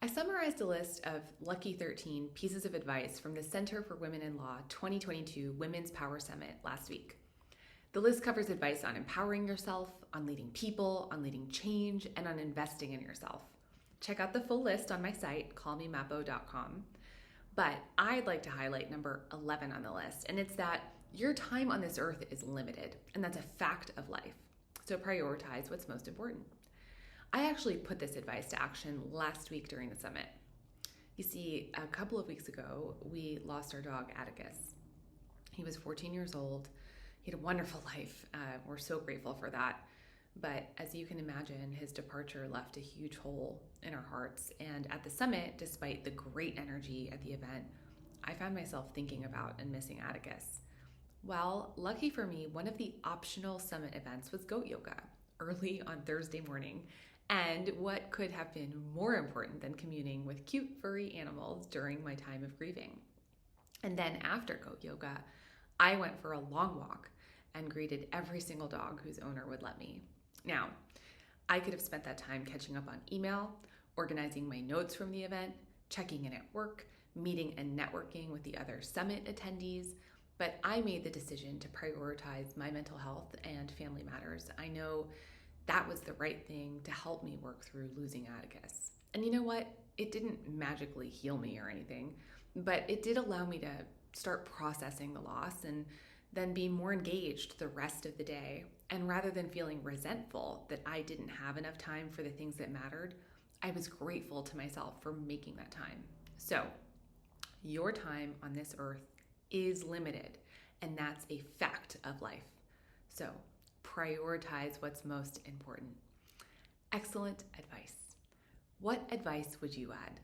I summarized a list of lucky 13 pieces of advice from the Center for Women in Law 2022 Women's Power Summit last week. The list covers advice on empowering yourself, on leading people, on leading change, and on investing in yourself. Check out the full list on my site, callmemapo.com. But I'd like to highlight number 11 on the list, and it's that your time on this earth is limited, and that's a fact of life. So prioritize what's most important. I actually put this advice to action last week during the summit. You see, a couple of weeks ago, we lost our dog, Atticus. He was 14 years old. He had a wonderful life. We're so grateful for that. But as you can imagine, his departure left a huge hole in our hearts. And at the summit, despite the great energy at the event, I found myself thinking about and missing Atticus. Well, lucky for me, one of the optional summit events was goat yoga early on Thursday morning. And what could have been more important than communing with cute furry animals during my time of grieving? And then after goat yoga, I went for a long walk and greeted every single dog whose owner would let me. Now, I could have spent that time catching up on email, organizing my notes from the event, checking in at work, meeting and networking with the other summit attendees, but I made the decision to prioritize my mental health and family matters. I know that was the right thing to help me work through losing Atticus. And you know what? It didn't magically heal me or anything, but it did allow me to start processing the loss and then be more engaged the rest of the day. And rather than feeling resentful that I didn't have enough time for the things that mattered, I was grateful to myself for making that time. So, your time on this earth is limited, and that's a fact of life. So, prioritize what's most important. Excellent advice. What advice would you add?